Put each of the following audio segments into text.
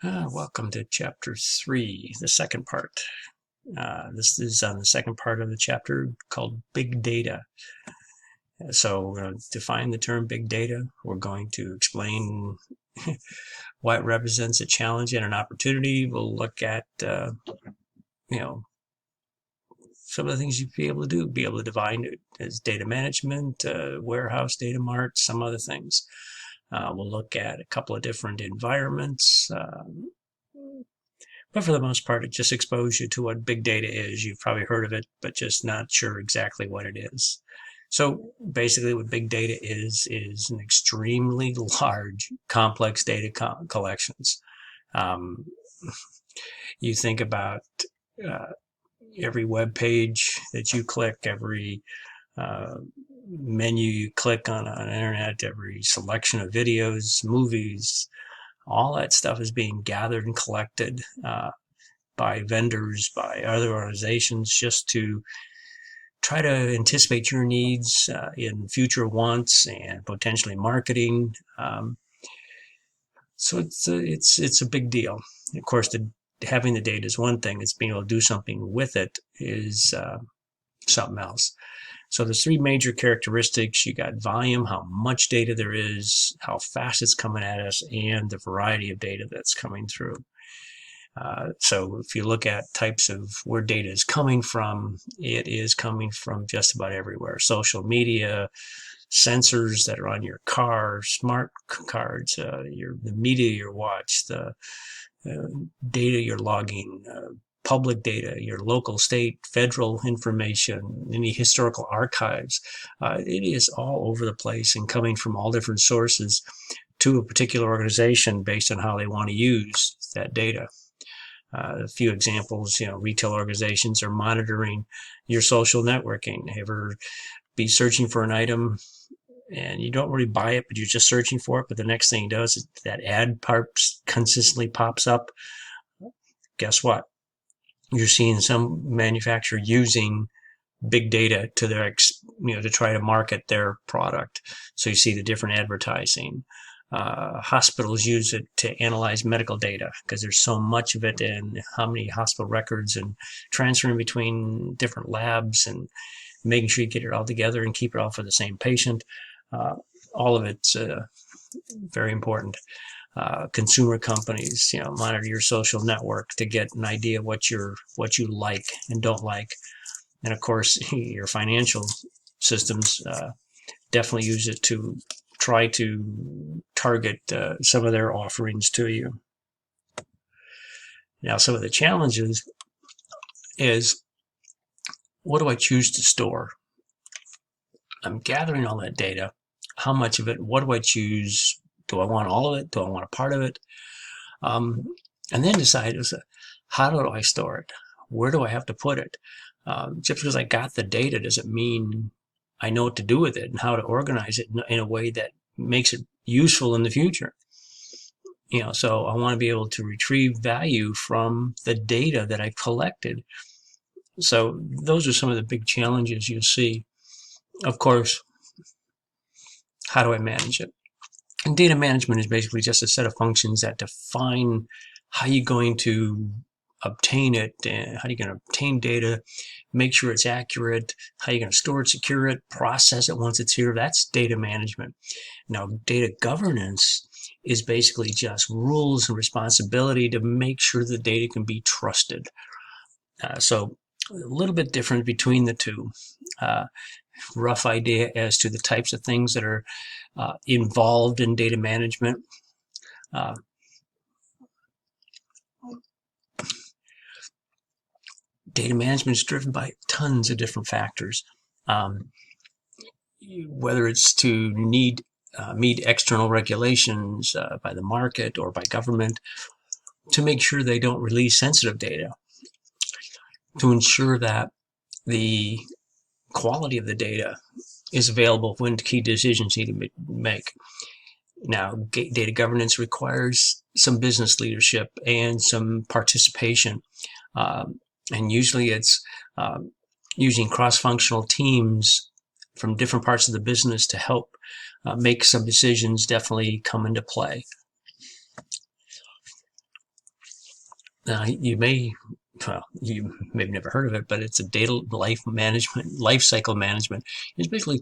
Welcome to Chapter 3, the second part. This is on the second part of the chapter called Big Data. So we're going to define the term Big Data. We're going to explain why it represents a challenge and an opportunity. We'll look at, some of the things you'd be able to do, be able to define it as data management, warehouse, data mart, some other things. We'll look at a couple of different environments. But for the most part, it just exposes you to what big data is. You've probably heard of it, but just not sure exactly what it is. So basically what big data is an extremely large, complex data collections. You think about every web page that you click, every menu you click on the internet, every selection of videos, movies, all that stuff is being gathered and collected by vendors, by other organizations, just to try to anticipate your needs in future wants and potentially marketing. So it's a big deal. Of course, having the data is one thing. It's being able to do something with it is something else. So there's three major characteristics. You got volume, how much data there is, how fast it's coming at us, and the variety of data that's coming through. So if you look at types of where data is coming from, it is coming from just about everywhere. Social media, sensors that are on your car, smart cards, the media you watch, the data you're logging, public data, your local, state, federal information, any historical archives. It is all over the place and coming from all different sources to a particular organization based on how they want to use that data. A few examples, retail organizations are monitoring your social networking. Ever be searching for an item and you don't really buy it, but you're just searching for it, but the next thing it does is that ad consistently pops up. Guess what? You're seeing some manufacturer using big data to their, to try to market their product. So you see the different advertising. Hospitals use it to analyze medical data because there's so much of it, and how many hospital records, and transferring between different labs and making sure you get it all together and keep it all for the same patient. All of it's very important. Consumer companies, monitor your social network to get an idea of what you like and don't like. And of course, your financial systems definitely use it to try to target some of their offerings to you. Now, some of the challenges is, what do I choose to store? I'm gathering all that data. How much of it? What do I choose? Do I want all of it? Do I want a part of it? And then decide, how do I store it? Where do I have to put it? Just because I got the data doesn't mean I know what to do with it and how to organize it in a way that makes it useful in the future. So I want to be able to retrieve value from the data that I collected. So those are some of the big challenges you'll see. Of course, how do I manage it? And data management is basically just a set of functions that define how you're going to obtain it, and how you're going to obtain data, make sure it's accurate, how you're going to store it, secure it, process it once it's here. That's data management. Now, data governance is basically just rules and responsibility to make sure the data can be trusted. So a little bit different between the two. Rough idea as to the types of things that are involved in data management. Data management is driven by tons of different factors, whether it's to meet external regulations by the market or by government, to make sure they don't release sensitive data, to ensure that the quality of the data is available when key decisions need to make. Now, data governance requires some business leadership and some participation. And usually it's using cross-functional teams from different parts of the business to help make some decisions definitely come into play. Now, you may have never heard of it, but it's a data life cycle management. It's basically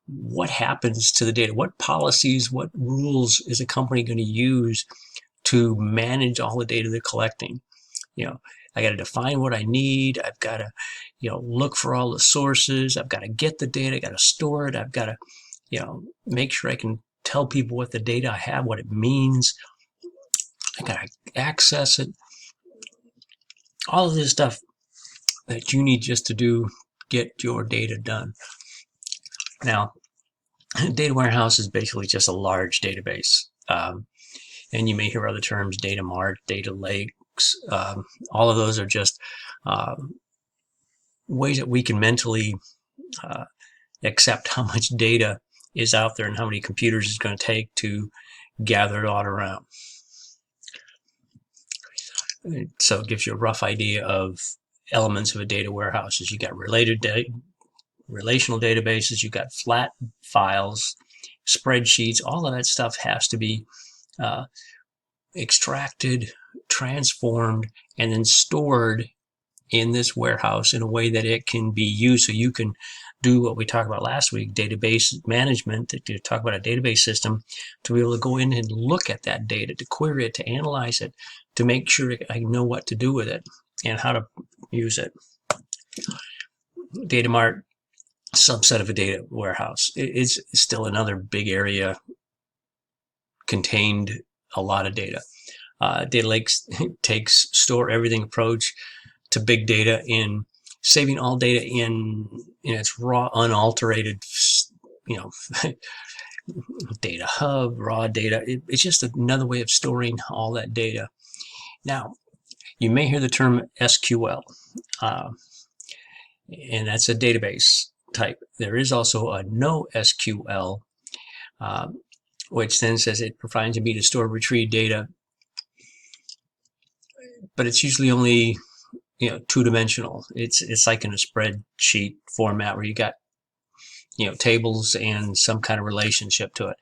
what happens to the data, what policies, what rules is a company going to use to manage all the data they're collecting. I got to define what I need. I've got to, look for all the sources. I've got to get the data. I got to store it. I've got to, make sure I can tell people what the data I have, what it means. I got to access it. All of this stuff that you need just to get your data done. Now, data warehouse is basically just a large database. And you may hear other terms, data mart, data lakes. All of those are just ways that we can mentally accept how much data is out there and how many computers it's going to take to gather it all around. So it gives you a rough idea of elements of a data warehouse. You got relational databases, you got flat files, spreadsheets. All of that stuff has to be extracted, transformed, and then stored in this warehouse in a way that it can be used. So you can do what we talked about last week, database management, to talk about a database system, to be able to go in and look at that data, to query it, to analyze it, to make sure I know what to do with it and how to use it. Data mart, subset of a data warehouse. It's still another big area, contained a lot of data. Data lakes store everything approach to big data in saving all data in its raw, unalterated, data hub, raw data. It's just another way of storing all that data. Now, you may hear the term SQL, and that's a database type. There is also a no SQL, which then says it provides me to store, retrieve data, but it's usually only two-dimensional. It's like in a spreadsheet format where you got tables and some kind of relationship to it.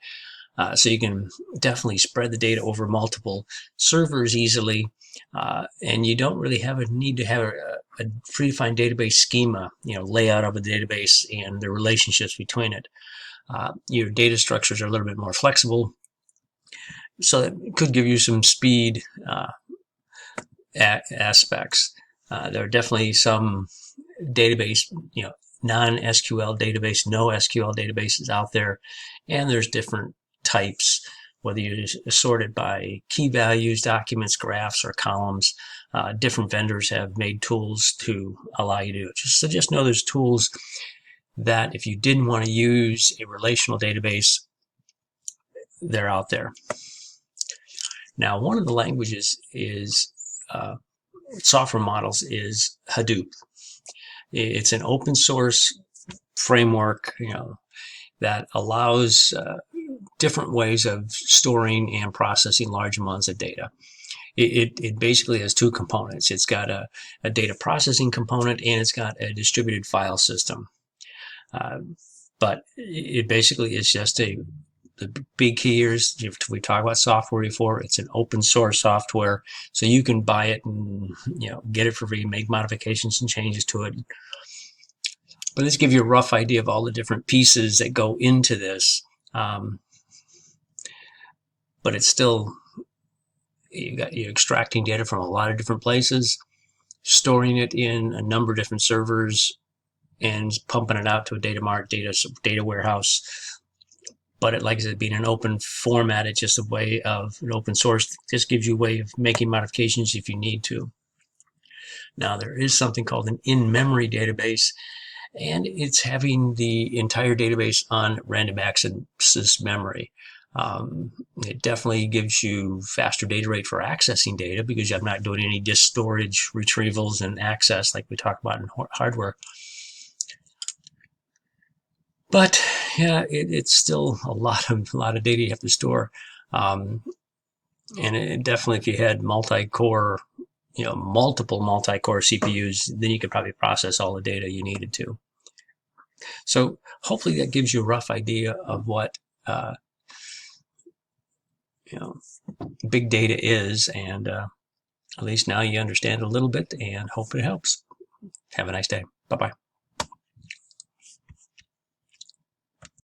So you can definitely spread the data over multiple servers easily, and you don't really have a need to have a predefined database schema, layout of a database and the relationships between it. Your data structures are a little bit more flexible, so that could give you some speed aspects. There are definitely some database, non-SQL database, no SQL databases out there, and there's different types, whether you sort it by key values, documents, graphs, or columns. Different vendors have made tools to allow you to do it. So just know there's tools that if you didn't want to use a relational database, they're out there. Now, one of the languages is software models is Hadoop. It's an open source framework, that allows different ways of storing and processing large amounts of data. It basically has two components. It's got a data processing component and it's got a distributed file system. But it basically is just the big key here is, we talked about software before, it's an open source software, so you can buy it and get it for free, make modifications and changes to it. But let's give you a rough idea of all the different pieces that go into this. But it's still, you're extracting data from a lot of different places, storing it in a number of different servers, and pumping it out to a data mart, data warehouse. But like I said, being an open format, it's just a way of an open source, just gives you a way of making modifications if you need to. Now, there is something called an in-memory database, and it's having the entire database on random access memory. It definitely gives you faster data rate for accessing data because I'm not doing any disk storage, retrievals, and access like we talked about in hardware. But yeah, it's still a lot of data you have to store, and it definitely, if you had multi-core, multiple multi-core CPUs, then you could probably process all the data you needed to. So hopefully that gives you a rough idea of what you know, big data is, and at least now you understand a little bit, and hope it helps. Have a nice day. Bye-bye.